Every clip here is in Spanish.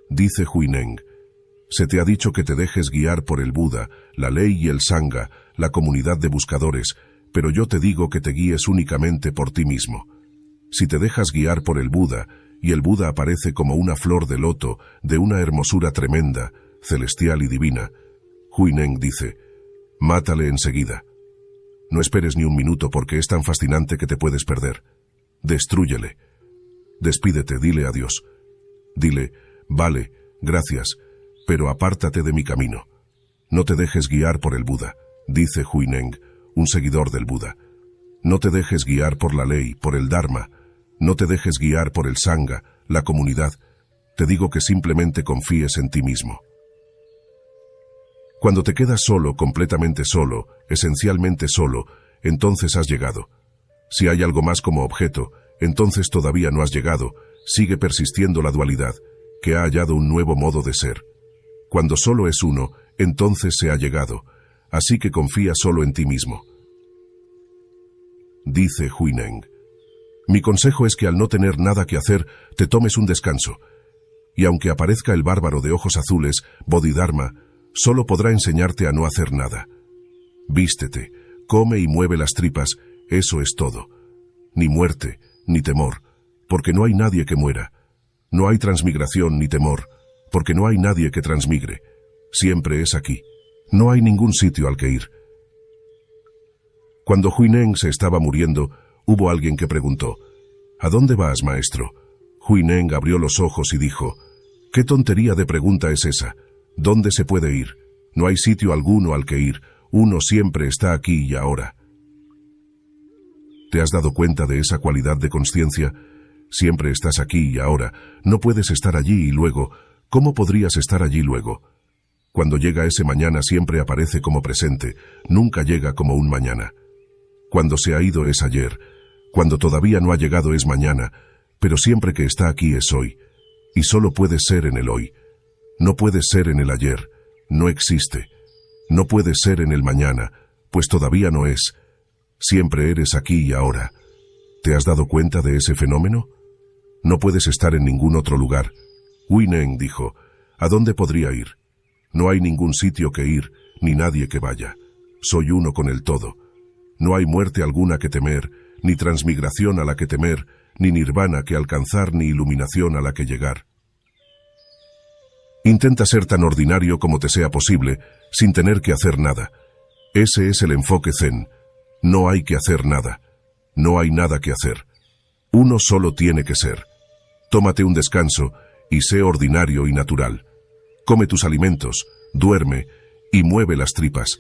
Dice Huineng, se te ha dicho que te dejes guiar por el Buda, la ley y el Sangha, la comunidad de buscadores, pero yo te digo que te guíes únicamente por ti mismo. Si te dejas guiar por el Buda, y el Buda aparece como una flor de loto, de una hermosura tremenda, celestial y divina, Huineng dice, mátale enseguida. No esperes ni un minuto porque es tan fascinante que te puedes perder. Destrúyele. Despídete, dile adiós. Dile, vale, gracias, pero apártate de mi camino. No te dejes guiar por el Buda, dice Huineng, un seguidor del Buda. No te dejes guiar por la ley, por el Dharma. No te dejes guiar por el Sangha, la comunidad. Te digo que simplemente confíes en ti mismo. Cuando te quedas solo, completamente solo, esencialmente solo, entonces has llegado. Si hay algo más como objeto, entonces todavía no has llegado, sigue persistiendo la dualidad, que ha hallado un nuevo modo de ser. Cuando solo es uno, entonces se ha llegado, así que confía solo en ti mismo. Dice Huineng, mi consejo es que al no tener nada que hacer, te tomes un descanso, y aunque aparezca el bárbaro de ojos azules, Bodhidharma, solo podrá enseñarte a no hacer nada. Vístete, come y mueve las tripas, eso es todo. Ni muerte, ni temor, porque no hay nadie que muera. No hay transmigración ni temor, porque no hay nadie que transmigre. Siempre es aquí. No hay ningún sitio al que ir. Cuando Huineng se estaba muriendo, hubo alguien que preguntó, ¿a dónde vas, maestro? Huineng abrió los ojos y dijo, ¿qué tontería de pregunta es esa? ¿Dónde se puede ir? No hay sitio alguno al que ir. Uno siempre está aquí y ahora. ¿Te has dado cuenta de esa cualidad de consciencia? Siempre estás aquí y ahora. No puedes estar allí y luego. ¿Cómo podrías estar allí luego? Cuando llega ese mañana siempre aparece como presente, nunca llega como un mañana. Cuando se ha ido es ayer, cuando todavía no ha llegado es mañana, pero siempre que está aquí es hoy, y solo puede ser en el hoy. No puede ser en el ayer, no existe. No puede ser en el mañana, pues todavía no es. Siempre eres aquí y ahora. ¿Te has dado cuenta de ese fenómeno? No puedes estar en ningún otro lugar. Huineng dijo, ¿a dónde podría ir? No hay ningún sitio que ir, ni nadie que vaya. Soy uno con el todo. No hay muerte alguna que temer, ni transmigración a la que temer, ni nirvana que alcanzar, ni iluminación a la que llegar. Intenta ser tan ordinario como te sea posible, sin tener que hacer nada. Ese es el enfoque zen. No hay que hacer nada. No hay nada que hacer. Uno solo tiene que ser. Tómate un descanso y sé ordinario y natural. Come tus alimentos, duerme y mueve las tripas.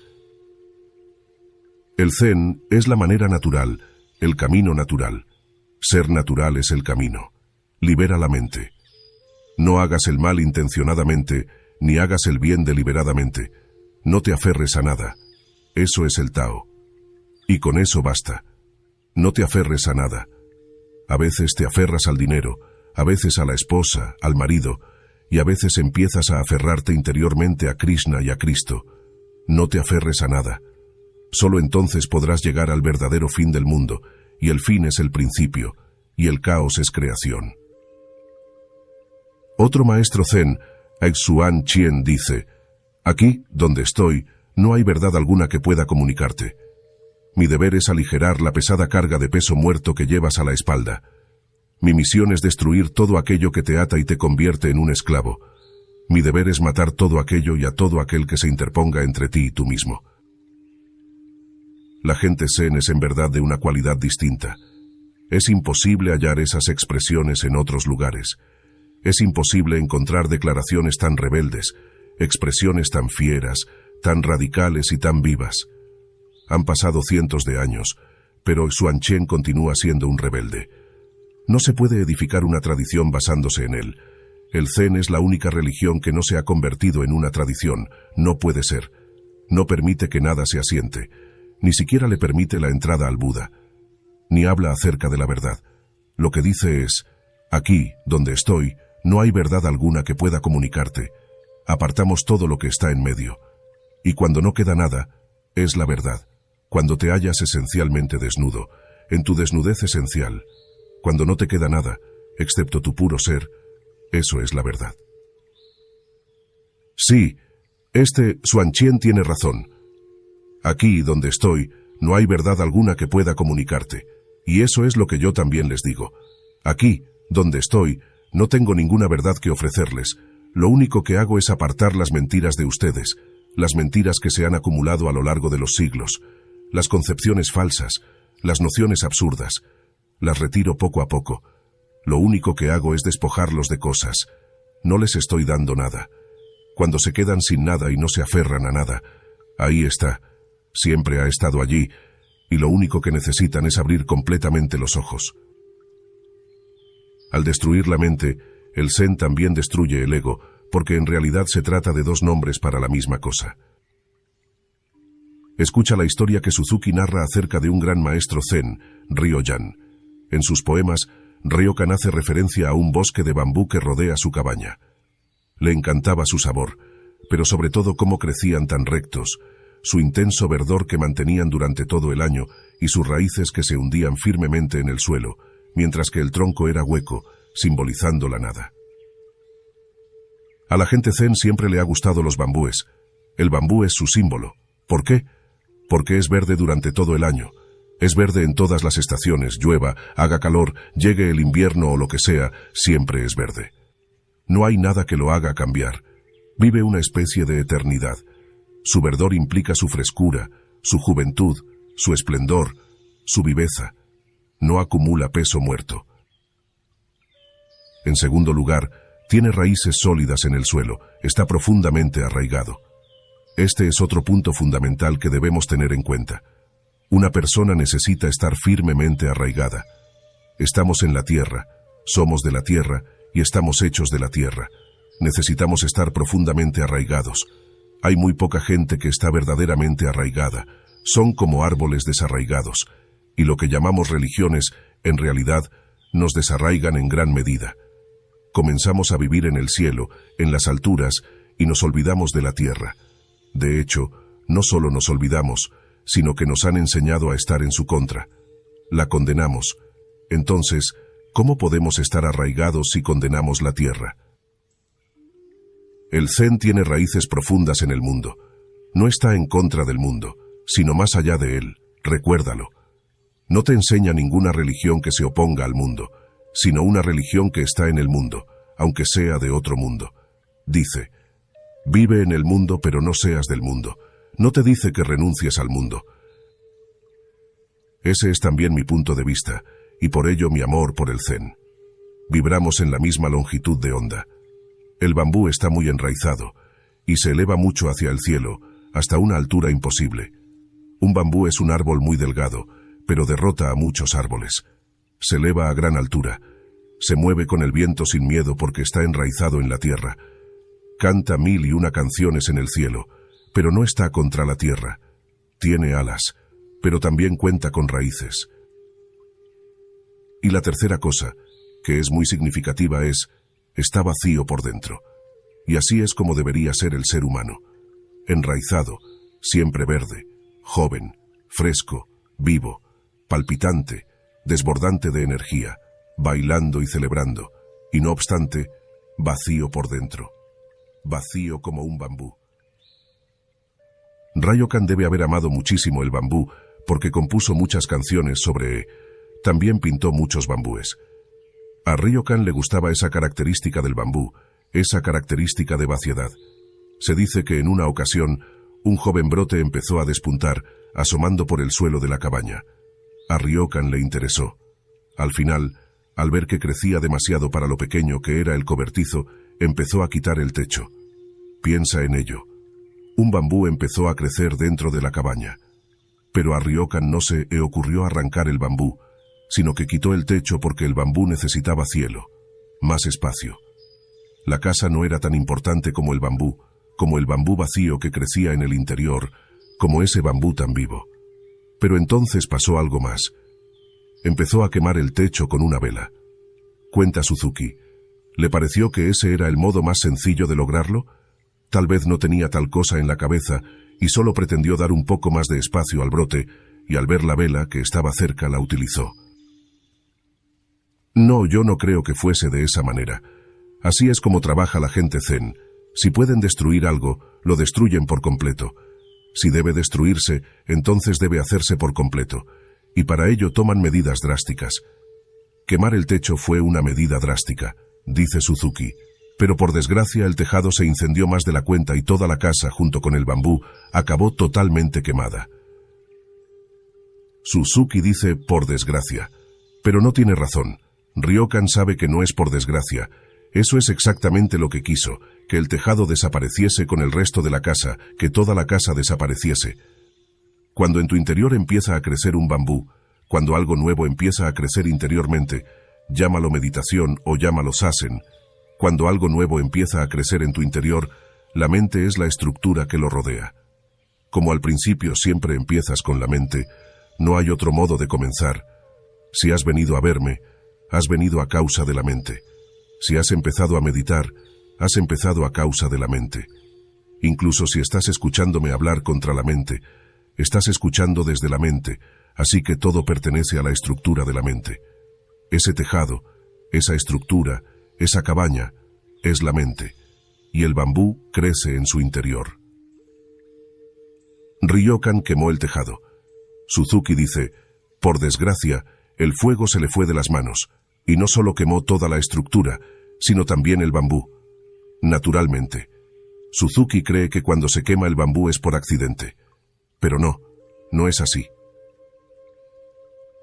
El zen es la manera natural, el camino natural. Ser natural es el camino. Libera la mente. No hagas el mal intencionadamente, ni hagas el bien deliberadamente. No te aferres a nada. Eso es el Tao. Y con eso basta. No te aferres a nada. A veces te aferras al dinero, a veces a la esposa, al marido, y a veces empiezas a aferrarte interiormente a Krishna y a Cristo. No te aferres a nada. Solo entonces podrás llegar al verdadero fin del mundo, y el fin es el principio, y el caos es creación. Otro maestro zen, Aixuan Chien, dice, aquí, donde estoy, no hay verdad alguna que pueda comunicarte. Mi deber es aligerar la pesada carga de peso muerto que llevas a la espalda. Mi misión es destruir todo aquello que te ata y te convierte en un esclavo. Mi deber es matar todo aquello y a todo aquel que se interponga entre ti y tú mismo. La gente zen es en verdad de una cualidad distinta. Es imposible hallar esas expresiones en otros lugares. Es imposible encontrar declaraciones tan rebeldes, expresiones tan fieras, tan radicales y tan vivas. Han pasado cientos de años, pero Xuan Chen continúa siendo un rebelde. No se puede edificar una tradición basándose en él. El zen es la única religión que no se ha convertido en una tradición. No puede ser. No permite que nada se asiente. Ni siquiera le permite la entrada al Buda. Ni habla acerca de la verdad. Lo que dice es, aquí, donde estoy, no hay verdad alguna que pueda comunicarte. Apartamos todo lo que está en medio. Y cuando no queda nada, es la verdad. Cuando te hallas esencialmente desnudo, en tu desnudez esencial, cuando no te queda nada, excepto tu puro ser, eso es la verdad. Sí, Xuanqian tiene razón. Aquí, donde estoy, no hay verdad alguna que pueda comunicarte, y eso es lo que yo también les digo. Aquí, donde estoy, no tengo ninguna verdad que ofrecerles. Lo único que hago es apartar las mentiras de ustedes, las mentiras que se han acumulado a lo largo de los siglos, las concepciones falsas, las nociones absurdas. Las retiro poco a poco. Lo único que hago es despojarlos de cosas. No les estoy dando nada. Cuando se quedan sin nada y no se aferran a nada, ahí está. Siempre ha estado allí, y lo único que necesitan es abrir completamente los ojos. Al destruir la mente, el Zen también destruye el ego, porque en realidad se trata de dos nombres para la misma cosa. Escucha la historia que Suzuki narra acerca de un gran maestro Zen, Ryokan. En sus poemas, Ryokan hace referencia a un bosque de bambú que rodea su cabaña. Le encantaba su sabor, pero sobre todo cómo crecían tan rectos, su intenso verdor que mantenían durante todo el año y sus raíces que se hundían firmemente en el suelo, mientras que el tronco era hueco, simbolizando la nada. A la gente Zen siempre le ha gustado los bambúes. El bambú es su símbolo. ¿Por qué? Porque es verde durante todo el año. Es verde en todas las estaciones, llueva, haga calor, llegue el invierno o lo que sea, siempre es verde. No hay nada que lo haga cambiar. Vive una especie de eternidad. Su verdor implica su frescura, su juventud, su esplendor, su viveza. No acumula peso muerto. En segundo lugar, tiene raíces sólidas en el suelo, está profundamente arraigado. Este es otro punto fundamental que debemos tener en cuenta. Una persona necesita estar firmemente arraigada. Estamos en la tierra, somos de la tierra y estamos hechos de la tierra. Necesitamos estar profundamente arraigados. Hay muy poca gente que está verdaderamente arraigada. Son como árboles desarraigados. Y lo que llamamos religiones, en realidad, nos desarraigan en gran medida. Comenzamos a vivir en el cielo, en las alturas, y nos olvidamos de la tierra. De hecho, no solo nos olvidamos, sino que nos han enseñado a estar en su contra. La condenamos. Entonces, ¿cómo podemos estar arraigados si condenamos la tierra? El Zen tiene raíces profundas en el mundo. No está en contra del mundo, sino más allá de él. Recuérdalo. No te enseña ninguna religión que se oponga al mundo, sino una religión que está en el mundo, aunque sea de otro mundo. Dice, vive en el mundo pero no seas del mundo. No te dice que renuncies al mundo. Ese es también mi punto de vista, y por ello mi amor por el Zen. Vibramos en la misma longitud de onda. El bambú está muy enraizado, y se eleva mucho hacia el cielo, hasta una altura imposible. Un bambú es un árbol muy delgado, pero derrota a muchos árboles. Se eleva a gran altura. Se mueve con el viento sin miedo porque está enraizado en la tierra. Canta 1001 canciones en el cielo, pero no está contra la tierra. Tiene alas, pero también cuenta con raíces. Y la tercera cosa, que es muy significativa, está vacío por dentro. Y así es como debería ser el ser humano. Enraizado, siempre verde, joven, fresco, vivo, palpitante, desbordante de energía, bailando y celebrando, y no obstante, vacío por dentro. Vacío como un bambú. Ryokan debe haber amado muchísimo el bambú, porque compuso muchas canciones sobre... También pintó muchos bambúes. A Ryokan le gustaba esa característica del bambú, esa característica de vaciedad. Se dice que en una ocasión, un joven brote empezó a despuntar, asomando por el suelo de la cabaña. A Ryokan le interesó. Al final, al ver que crecía demasiado para lo pequeño que era el cobertizo, empezó a quitar el techo. Piensa en ello. Un bambú empezó a crecer dentro de la cabaña. Pero a Ryokan no se le ocurrió arrancar el bambú, sino que quitó el techo porque el bambú necesitaba cielo, más espacio. La casa no era tan importante como el bambú vacío que crecía en el interior, como ese bambú tan vivo. Pero entonces pasó algo más. Empezó a quemar el techo con una vela. Cuenta Suzuki, ¿le pareció que ese era el modo más sencillo de lograrlo? Tal vez no tenía tal cosa en la cabeza y solo pretendió dar un poco más de espacio al brote, y al ver la vela que estaba cerca la utilizó. No, yo no creo que fuese de esa manera. Así es como trabaja la gente Zen. Si pueden destruir algo, lo destruyen por completo. Si debe destruirse, entonces debe hacerse por completo. Y para ello toman medidas drásticas. Quemar el techo fue una medida drástica, dice Suzuki. Pero por desgracia el tejado se incendió más de la cuenta y toda la casa, junto con el bambú, acabó totalmente quemada. Suzuki dice por desgracia. Pero no tiene razón. Ryokan sabe que no es por desgracia. Eso es exactamente lo que quiso, que el tejado desapareciese con el resto de la casa, que toda la casa desapareciese. Cuando en tu interior empieza a crecer un bambú, cuando algo nuevo empieza a crecer interiormente, llámalo meditación o llámalo zazen. Cuando algo nuevo empieza a crecer en tu interior, la mente es la estructura que lo rodea. Como al principio siempre empiezas con la mente, no hay otro modo de comenzar. Si has venido a verme, has venido a causa de la mente. Si has empezado a meditar, has empezado a causa de la mente. Incluso si estás escuchándome hablar contra la mente, estás escuchando desde la mente, así que todo pertenece a la estructura de la mente. Ese tejado, esa estructura, esa cabaña, es la mente, y el bambú crece en su interior. Ryokan quemó el tejado. Suzuki dice, por desgracia, el fuego se le fue de las manos, y no solo quemó toda la estructura, sino también el bambú. Naturalmente, Suzuki cree que cuando se quema el bambú es por accidente. Pero no, no es así.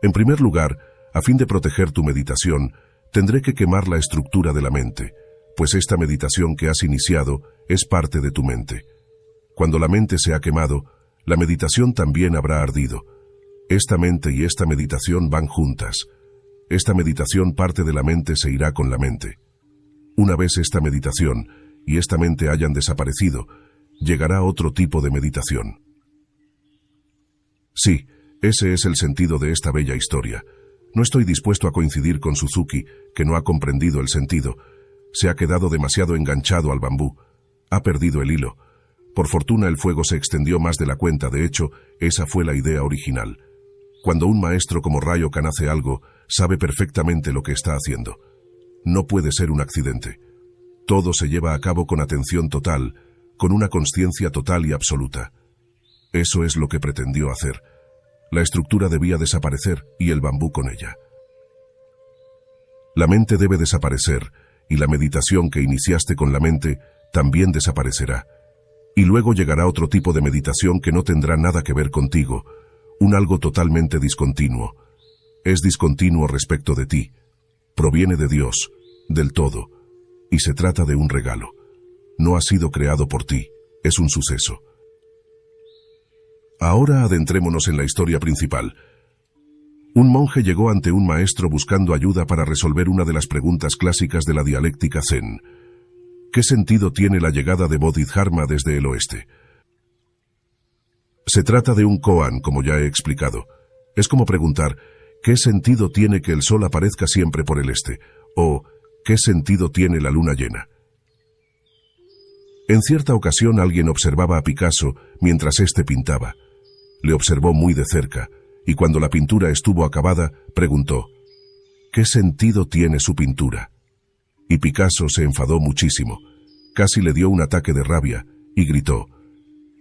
En primer lugar, a fin de proteger tu meditación, tendré que quemar la estructura de la mente, pues esta meditación que has iniciado es parte de tu mente. Cuando la mente se ha quemado, la meditación también habrá ardido. Esta mente y esta meditación van juntas. Esta meditación parte de la mente se irá con la mente. Una vez esta meditación y esta mente hayan desaparecido, llegará otro tipo de meditación. Sí, ese es el sentido de esta bella historia. No estoy dispuesto a coincidir con Suzuki, que no ha comprendido el sentido. Se ha quedado demasiado enganchado al bambú. Ha perdido el hilo. Por fortuna el fuego se extendió más de la cuenta, de hecho, esa fue la idea original. Cuando un maestro como Ryokan hace algo, sabe perfectamente lo que está haciendo. No puede ser un accidente. Todo se lleva a cabo con atención total, con una consciencia total y absoluta. Eso es lo que pretendió hacer. La estructura debía desaparecer y el bambú con ella. La mente debe desaparecer y la meditación que iniciaste con la mente también desaparecerá. Y luego llegará otro tipo de meditación que no tendrá nada que ver contigo, un algo totalmente discontinuo. Es discontinuo respecto de ti. Proviene de Dios, del todo, y se trata de un regalo. No ha sido creado por ti, es un suceso. Ahora adentrémonos en la historia principal. Un monje llegó ante un maestro buscando ayuda para resolver una de las preguntas clásicas de la dialéctica Zen. ¿Qué sentido tiene la llegada de Bodhidharma desde el oeste? Se trata de un koan, como ya he explicado. Es como preguntar, ¿qué sentido tiene que el sol aparezca siempre por el este? O, ¿qué sentido tiene la luna llena? En cierta ocasión alguien observaba a Picasso mientras éste pintaba. Le observó muy de cerca, y cuando la pintura estuvo acabada, preguntó, ¿qué sentido tiene su pintura? Y Picasso se enfadó muchísimo. Casi le dio un ataque de rabia, y gritó,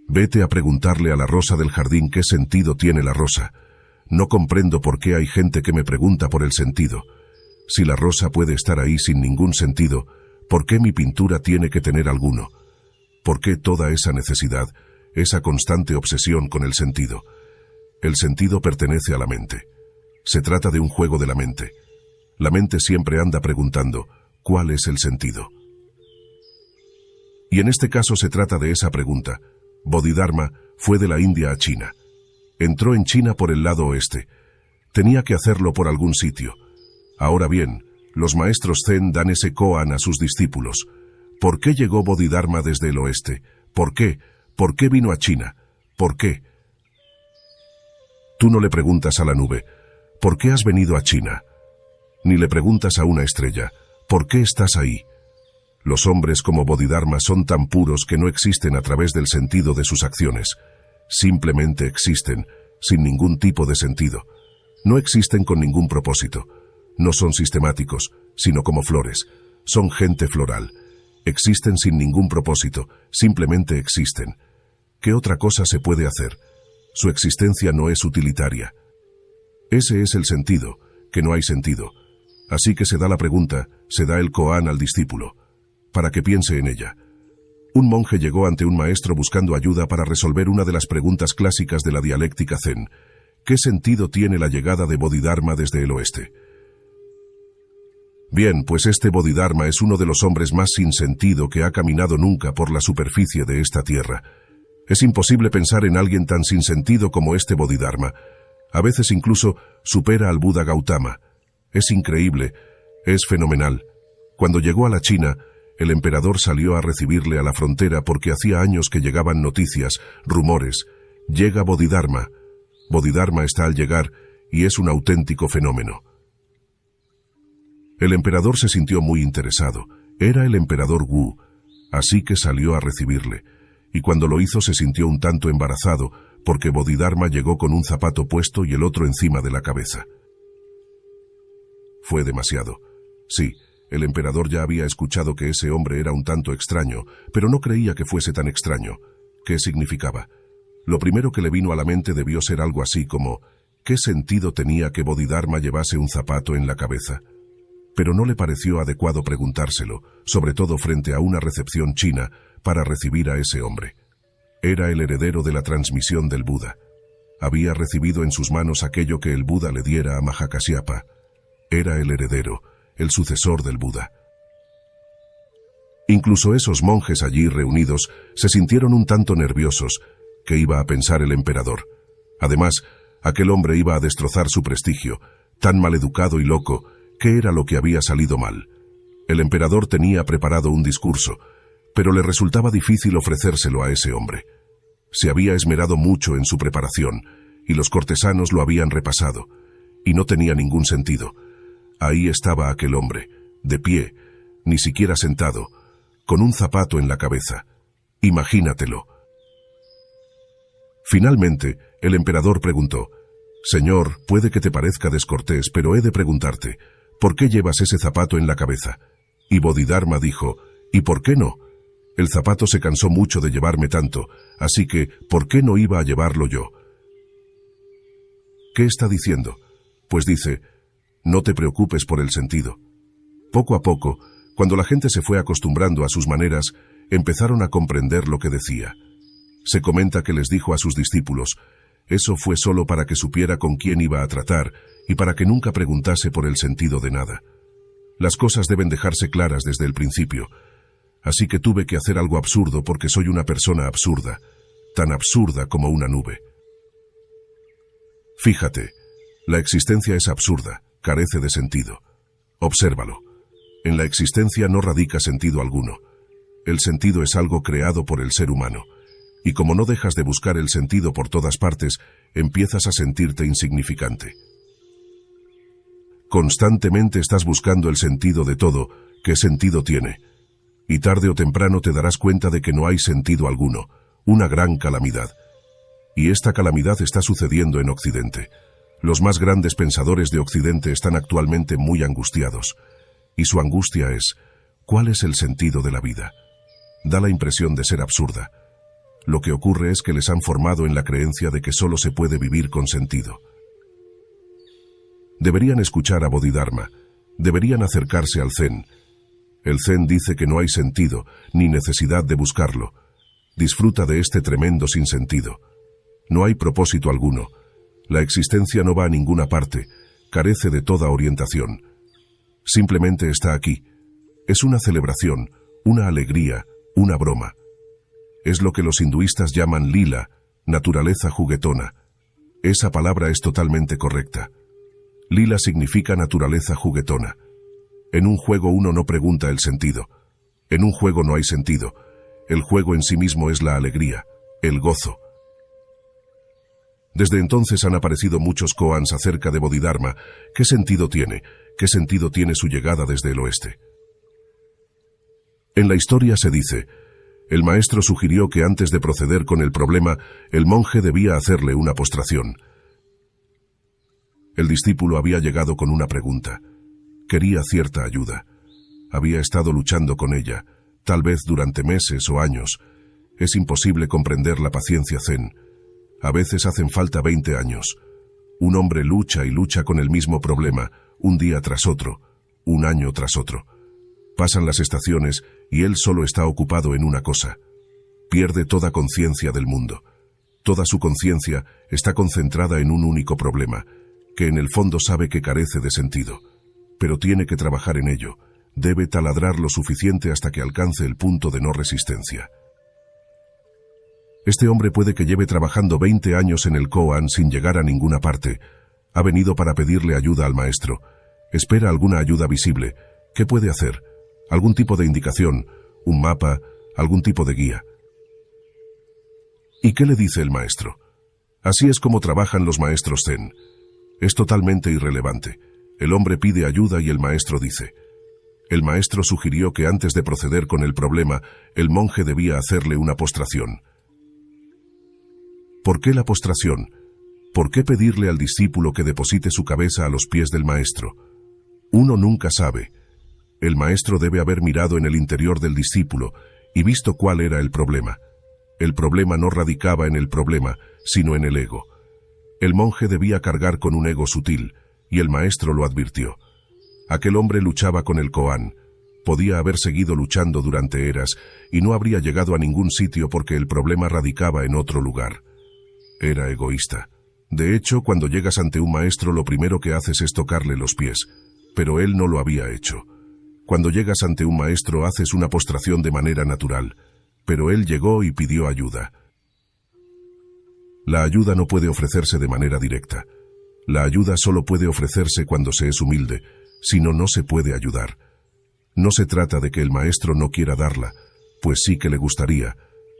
«Vete a preguntarle a la rosa del jardín qué sentido tiene la rosa. No comprendo por qué hay gente que me pregunta por el sentido. Si la rosa puede estar ahí sin ningún sentido, ¿por qué mi pintura tiene que tener alguno? ¿Por qué toda esa necesidad, esa constante obsesión con el sentido? El sentido pertenece a la mente. Se trata de un juego de la mente. La mente siempre anda preguntando, ¿cuál es el sentido? Y en este caso se trata de esa pregunta. Bodhidharma fue de la India a China. Entró en China por el lado oeste. Tenía que hacerlo por algún sitio. Ahora bien, los maestros Zen dan ese koan a sus discípulos. ¿Por qué llegó Bodhidharma desde el oeste? ¿Por qué? ¿Por qué vino a China? ¿Por qué? Tú no le preguntas a la nube, ¿por qué has venido a China? Ni le preguntas a una estrella, ¿por qué estás ahí? Los hombres como Bodhidharma son tan puros que no existen a través del sentido de sus acciones. Simplemente existen, sin ningún tipo de sentido. No existen con ningún propósito. No son sistemáticos, sino como flores. Son gente floral. Existen sin ningún propósito, simplemente existen. ¿Qué otra cosa se puede hacer? Su existencia no es utilitaria. Ese es el sentido, que no hay sentido. Así que se da la pregunta, se da el koan al discípulo, para que piense en ella. Un monje llegó ante un maestro buscando ayuda para resolver una de las preguntas clásicas de la dialéctica zen. ¿Qué sentido tiene la llegada de Bodhidharma desde el oeste? Bien, pues este Bodhidharma es uno de los hombres más sin sentido que ha caminado nunca por la superficie de esta tierra. Es imposible pensar en alguien tan sin sentido como este Bodhidharma. A veces incluso supera al Buda Gautama. Es increíble, es fenomenal. Cuando llegó a la China, el emperador salió a recibirle a la frontera porque hacía años que llegaban noticias, rumores. Llega Bodhidharma. Bodhidharma está al llegar y es un auténtico fenómeno. El emperador se sintió muy interesado. Era el emperador Wu, así que salió a recibirle. Y cuando lo hizo se sintió un tanto embarazado, porque Bodhidharma llegó con un zapato puesto y el otro encima de la cabeza. Fue demasiado. Sí, el emperador ya había escuchado que ese hombre era un tanto extraño, pero no creía que fuese tan extraño. ¿Qué significaba? Lo primero que le vino a la mente debió ser algo así como, ¿qué sentido tenía que Bodhidharma llevase un zapato en la cabeza? Pero no le pareció adecuado preguntárselo, sobre todo frente a una recepción china, para recibir a ese hombre. Era el heredero de la transmisión del Buda. Había recibido en sus manos aquello que el Buda le diera a Mahakasyapa. Era el heredero, el sucesor del Buda. Incluso esos monjes allí reunidos se sintieron un tanto nerviosos. ¿Qué iba a pensar el emperador? Además, aquel hombre iba a destrozar su prestigio, tan maleducado y loco. ¿Qué era lo que había salido mal? El emperador tenía preparado un discurso, pero le resultaba difícil ofrecérselo a ese hombre. Se había esmerado mucho en su preparación, y los cortesanos lo habían repasado, y no tenía ningún sentido. Ahí estaba aquel hombre, de pie, ni siquiera sentado, con un zapato en la cabeza. Imagínatelo. Finalmente, el emperador preguntó, «Señor, puede que te parezca descortés, pero he de preguntarte, ¿por qué llevas ese zapato en la cabeza?» Y Bodhidharma dijo, «¿Y por qué no? El zapato se cansó mucho de llevarme tanto, así que, ¿por qué no iba a llevarlo yo?» ¿Qué está diciendo? Pues dice, no te preocupes por el sentido. Poco a poco, cuando la gente se fue acostumbrando a sus maneras, empezaron a comprender lo que decía. Se comenta que les dijo a sus discípulos, eso fue solo para que supiera con quién iba a tratar y para que nunca preguntase por el sentido de nada. Las cosas deben dejarse claras desde el principio. Así que tuve que hacer algo absurdo porque soy una persona absurda, tan absurda como una nube. Fíjate, la existencia es absurda, carece de sentido. Obsérvalo. En la existencia no radica sentido alguno. El sentido es algo creado por el ser humano. Y como no dejas de buscar el sentido por todas partes, empiezas a sentirte insignificante. Constantemente estás buscando el sentido de todo. ¿Qué sentido tiene? Y tarde o temprano te darás cuenta de que no hay sentido alguno, una gran calamidad. Y esta calamidad está sucediendo en Occidente. Los más grandes pensadores de Occidente están actualmente muy angustiados. Y su angustia es, ¿cuál es el sentido de la vida? Da la impresión de ser absurda. Lo que ocurre es que les han formado en la creencia de que solo se puede vivir con sentido. Deberían escuchar a Bodhidharma, deberían acercarse al Zen. El Zen dice que no hay sentido, ni necesidad de buscarlo. Disfruta de este tremendo sinsentido. No hay propósito alguno. La existencia no va a ninguna parte, carece de toda orientación. Simplemente está aquí. Es una celebración, una alegría, una broma. Es lo que los hinduistas llaman lila, naturaleza juguetona. Esa palabra es totalmente correcta. Lila significa naturaleza juguetona. En un juego uno no pregunta el sentido. En un juego no hay sentido. El juego en sí mismo es la alegría, el gozo. Desde entonces han aparecido muchos koans acerca de Bodhidharma. ¿Qué sentido tiene? ¿Qué sentido tiene su llegada desde el oeste? En la historia se dice, el maestro sugirió que antes de proceder con el problema, el monje debía hacerle una postración. El discípulo había llegado con una pregunta. Quería cierta ayuda. Había estado luchando con ella, tal vez durante meses o años. Es imposible comprender la paciencia zen. A veces hacen falta 20 años. Un hombre lucha y lucha con el mismo problema, un día tras otro, un año tras otro. Pasan las estaciones y él solo está ocupado en una cosa. Pierde toda conciencia del mundo. Toda su conciencia está concentrada en un único problema, que en el fondo sabe que carece de sentido. Pero tiene que trabajar en ello. Debe taladrar lo suficiente hasta que alcance el punto de no resistencia. Este hombre puede que lleve trabajando 20 años en el koan sin llegar a ninguna parte. Ha venido para pedirle ayuda al maestro. Espera alguna ayuda visible. ¿Qué puede hacer? ¿Algún tipo de indicación? ¿Un mapa? ¿Algún tipo de guía? ¿Y qué le dice el maestro? Así es como trabajan los maestros zen. Es totalmente irrelevante. El hombre pide ayuda y el maestro dice. El maestro sugirió que antes de proceder con el problema, el monje debía hacerle una postración. ¿Por qué la postración? ¿Por qué pedirle al discípulo que deposite su cabeza a los pies del maestro? Uno nunca sabe. El maestro debe haber mirado en el interior del discípulo y visto cuál era el problema. El problema no radicaba en el problema, sino en el ego. El monje debía cargar con un ego sutil, y el maestro lo advirtió. Aquel hombre luchaba con el koan. Podía haber seguido luchando durante eras y no habría llegado a ningún sitio porque el problema radicaba en otro lugar. Era egoísta. De hecho, cuando llegas ante un maestro lo primero que haces es tocarle los pies, pero él no lo había hecho. Cuando llegas ante un maestro haces una postración de manera natural, pero él llegó y pidió ayuda. La ayuda no puede ofrecerse de manera directa. La ayuda solo puede ofrecerse cuando se es humilde, si no, no se puede ayudar. No se trata de que el maestro no quiera darla, pues sí que le gustaría,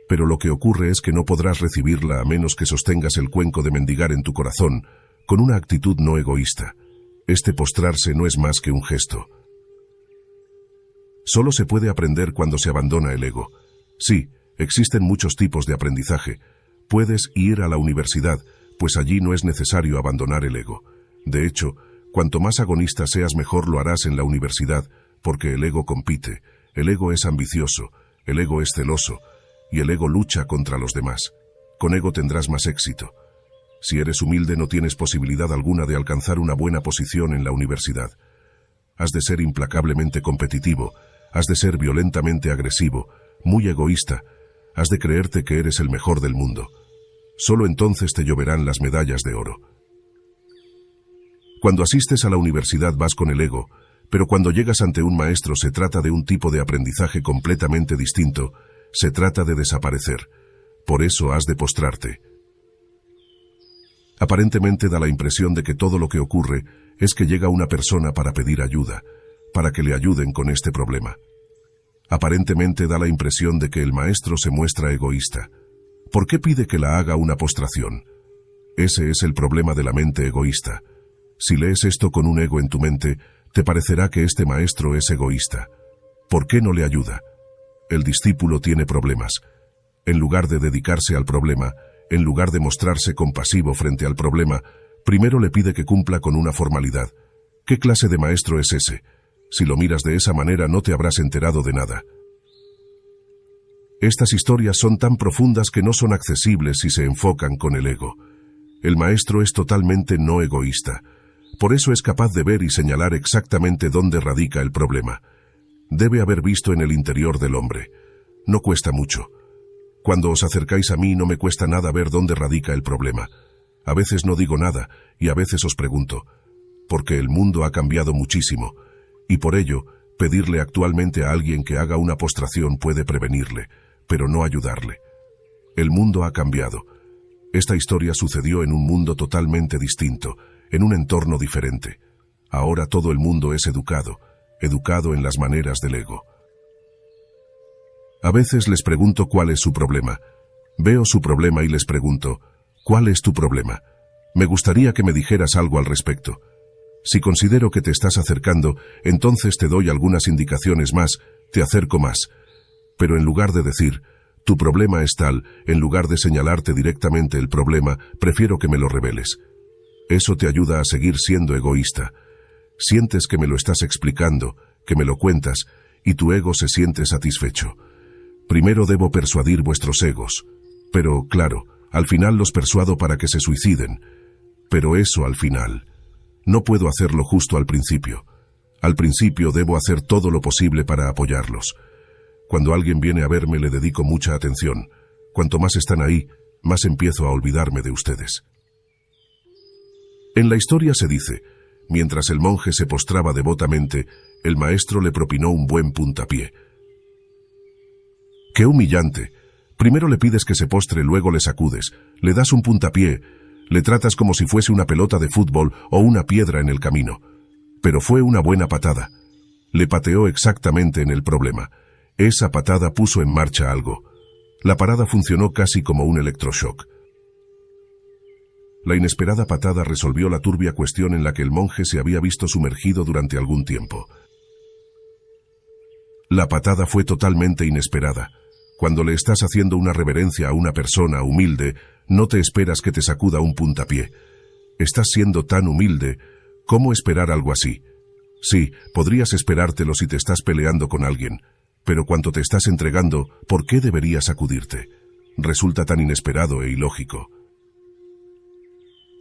pero lo que ocurre es que no podrás recibirla a menos que sostengas el cuenco de mendigar en tu corazón, con una actitud no egoísta. Este postrarse no es más que un gesto. Solo se puede aprender cuando se abandona el ego. Sí, existen muchos tipos de aprendizaje. Puedes ir a la universidad, pues allí no es necesario abandonar el ego. De hecho, cuanto más agonista seas, mejor lo harás en la universidad, porque el ego compite, el ego es ambicioso, el ego es celoso, y el ego lucha contra los demás. Con ego tendrás más éxito. Si eres humilde no tienes posibilidad alguna de alcanzar una buena posición en la universidad. Has de ser implacablemente competitivo, has de ser violentamente agresivo, muy egoísta, has de creerte que eres el mejor del mundo. Solo entonces te lloverán las medallas de oro. Cuando asistes a la universidad vas con el ego, pero cuando llegas ante un maestro se trata de un tipo de aprendizaje completamente distinto, se trata de desaparecer. Por eso has de postrarte. Aparentemente da la impresión de que todo lo que ocurre es que llega una persona para pedir ayuda, para que le ayuden con este problema. Aparentemente da la impresión de que el maestro se muestra egoísta. ¿Por qué pide que la haga una postración? Ese es el problema de la mente egoísta. Si lees esto con un ego en tu mente, te parecerá que este maestro es egoísta. ¿Por qué no le ayuda? El discípulo tiene problemas. En lugar de dedicarse al problema, en lugar de mostrarse compasivo frente al problema, primero le pide que cumpla con una formalidad. ¿Qué clase de maestro es ese? Si lo miras de esa manera no te habrás enterado de nada. Estas historias son tan profundas que no son accesibles si se enfocan con el ego. El maestro es totalmente no egoísta. Por eso es capaz de ver y señalar exactamente dónde radica el problema. Debe haber visto en el interior del hombre. No cuesta mucho. Cuando os acercáis a mí no me cuesta nada ver dónde radica el problema. A veces no digo nada y a veces os pregunto, porque el mundo ha cambiado muchísimo, y por ello, pedirle actualmente a alguien que haga una postración puede prevenirle, pero no ayudarle. El mundo ha cambiado. Esta historia sucedió en un mundo totalmente distinto, en un entorno diferente. Ahora todo el mundo es educado en las maneras del ego. A veces les pregunto cuál es su problema. Veo su problema y les pregunto, ¿cuál es tu problema? Me gustaría que me dijeras algo al respecto. Si considero que te estás acercando, entonces te doy algunas indicaciones más, te acerco más. Pero en lugar de decir, tu problema es tal, en lugar de señalarte directamente el problema, prefiero que me lo reveles. Eso te ayuda a seguir siendo egoísta. Sientes que me lo estás explicando, que me lo cuentas, y tu ego se siente satisfecho. Primero debo persuadir vuestros egos. Pero, claro, al final los persuado para que se suiciden. Pero eso al final. No puedo hacerlo justo al principio. Al principio debo hacer todo lo posible para apoyarlos. Cuando alguien viene a verme le dedico mucha atención. Cuanto más están ahí, más empiezo a olvidarme de ustedes. En la historia se dice, mientras el monje se postraba devotamente, el maestro le propinó un buen puntapié. ¡Qué humillante! Primero le pides que se postre, luego le sacudes, le das un puntapié, le tratas como si fuese una pelota de fútbol o una piedra en el camino. Pero fue una buena patada. Le pateó exactamente en el problema. Esa patada puso en marcha algo. La parada funcionó casi como un electroshock. La inesperada patada resolvió la turbia cuestión en la que el monje se había visto sumergido durante algún tiempo. La patada fue totalmente inesperada. Cuando le estás haciendo una reverencia a una persona humilde, no te esperas que te sacuda un puntapié. Estás siendo tan humilde, ¿cómo esperar algo así? Sí, podrías esperártelo si te estás peleando con alguien, pero cuando te estás entregando, ¿por qué deberías sacudirte? Resulta tan inesperado e ilógico.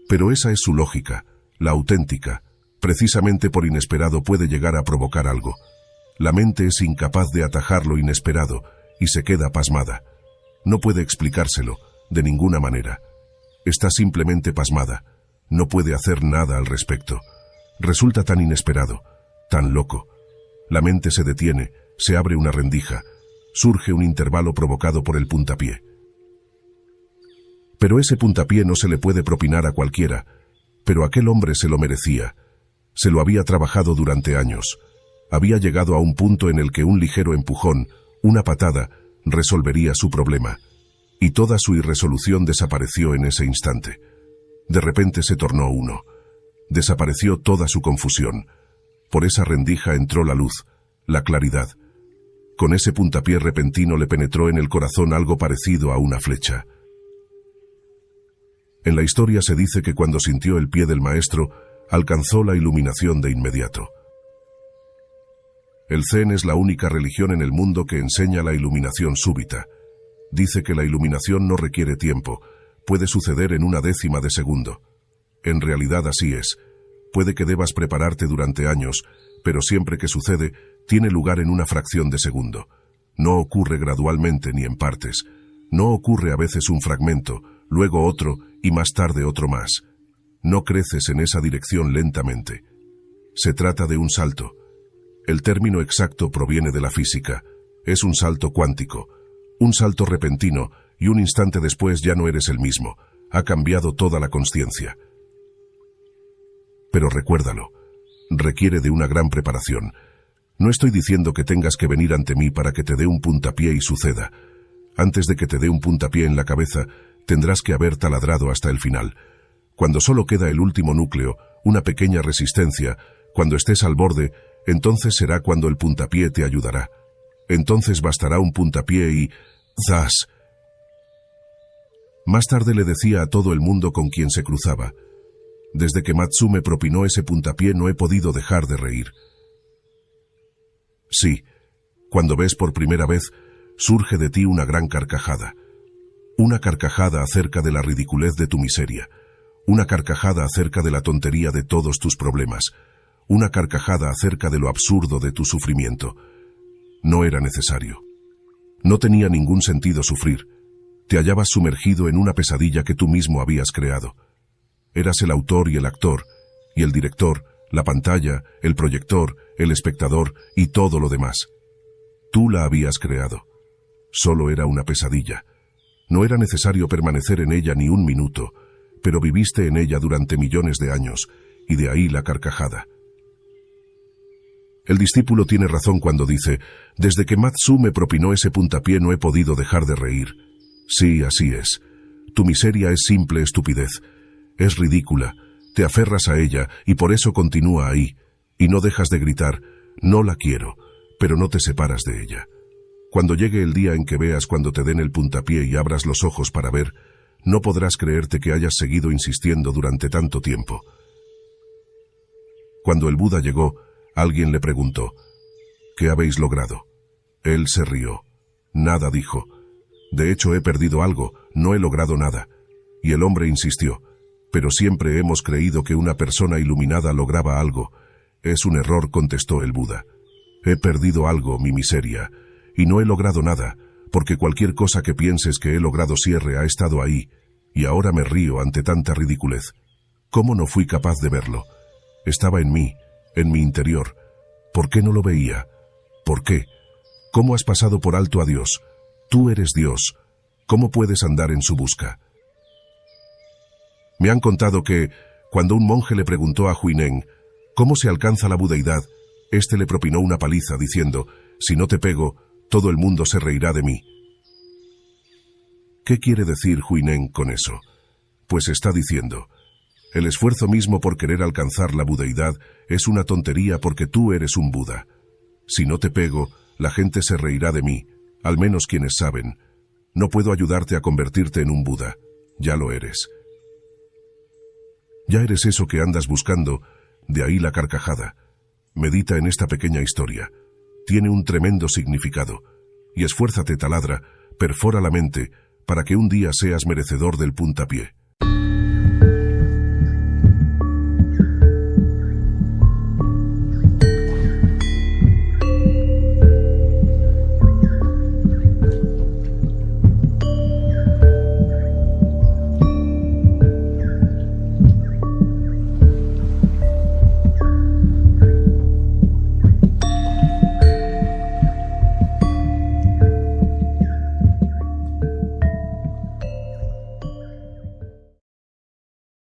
Pero esa es su lógica, la auténtica. Precisamente por inesperado puede llegar a provocar algo. La mente es incapaz de atajar lo inesperado y se queda pasmada. No puede explicárselo, de ninguna manera. Está simplemente pasmada. No puede hacer nada al respecto. Resulta tan inesperado, tan loco. La mente se detiene, se abre una rendija. Surge un intervalo provocado por el puntapié. Pero ese puntapié no se le puede propinar a cualquiera. Pero aquel hombre se lo merecía. Se lo había trabajado durante años. Había llegado a un punto en el que un ligero empujón, una patada, resolvería su problema. Y toda su irresolución desapareció en ese instante. De repente se tornó uno. Desapareció toda su confusión. Por esa rendija entró la luz, la claridad. Con ese puntapié repentino le penetró en el corazón algo parecido a una flecha. En la historia se dice que cuando sintió el pie del maestro, alcanzó la iluminación de inmediato. El Zen es la única religión en el mundo que enseña la iluminación súbita. Dice que la iluminación no requiere tiempo, puede suceder en una décima de segundo. En realidad así es. Puede que debas prepararte durante años, pero siempre que sucede, tiene lugar en una fracción de segundo. No ocurre gradualmente ni en partes. No ocurre a veces un fragmento, luego otro y más tarde otro más. No creces en esa dirección lentamente. Se trata de un salto. El término exacto proviene de la física. Es un salto cuántico. Un salto repentino y un instante después ya no eres el mismo. Ha cambiado toda la consciencia. Pero recuérdalo, requiere de una gran preparación. No estoy diciendo que tengas que venir ante mí para que te dé un puntapié y suceda. Antes de que te dé un puntapié en la cabeza, tendrás que haber taladrado hasta el final. Cuando solo queda el último núcleo, una pequeña resistencia, cuando estés al borde, entonces será cuando el puntapié te ayudará. Entonces bastará un puntapié y... ¡zas! Más tarde le decía a todo el mundo con quien se cruzaba: desde que Matsu me propinó ese puntapié no he podido dejar de reír. Sí, cuando ves por primera vez, surge de ti una gran carcajada. Una carcajada acerca de la ridiculez de tu miseria. Una carcajada acerca de la tontería de todos tus problemas. Una carcajada acerca de lo absurdo de tu sufrimiento. No era necesario. No tenía ningún sentido sufrir. Te hallabas sumergido en una pesadilla que tú mismo habías creado. Eras el autor y el actor, y el director, la pantalla, el proyector, el espectador y todo lo demás. Tú la habías creado. Solo era una pesadilla. No era necesario permanecer en ella ni un minuto, pero viviste en ella durante millones de años, y de ahí la carcajada. El discípulo tiene razón cuando dice: desde que Matsu me propinó ese puntapié no he podido dejar de reír. Sí, así es. Tu miseria es simple estupidez. Es ridícula. Te aferras a ella y por eso continúa ahí. Y no dejas de gritar: no la quiero, pero no te separas de ella. Cuando llegue el día en que veas cuando te den el puntapié y abras los ojos para ver, no podrás creerte que hayas seguido insistiendo durante tanto tiempo. Cuando el Buda llegó, alguien le preguntó: ¿Qué habéis logrado? Él se rió. Nada, dijo. De hecho, he perdido algo, no he logrado nada. Y el hombre insistió. Pero siempre hemos creído que una persona iluminada lograba algo. Es un error, contestó el Buda. He perdido algo, mi miseria, y no he logrado nada, porque cualquier cosa que pienses que he logrado siempre ha estado ahí, y ahora me río ante tanta ridiculez. ¿Cómo no fui capaz de verlo? Estaba en mí, en mi interior. ¿Por qué no lo veía? ¿Por qué? ¿Cómo has pasado por alto a Dios? Tú eres Dios. ¿Cómo puedes andar en su busca? Me han contado que, cuando un monje le preguntó a Huineng cómo se alcanza la budeidad, éste le propinó una paliza diciendo, si no te pego, todo el mundo se reirá de mí. ¿Qué quiere decir Huineng con eso? Pues está diciendo, el esfuerzo mismo por querer alcanzar la budeidad es una tontería porque tú eres un Buda. Si no te pego, la gente se reirá de mí, al menos quienes saben. No puedo ayudarte a convertirte en un Buda, ya lo eres. Ya eres eso que andas buscando, de ahí la carcajada. Medita en esta pequeña historia. Tiene un tremendo significado. Y esfuérzate, taladra, perfora la mente, para que un día seas merecedor del puntapié.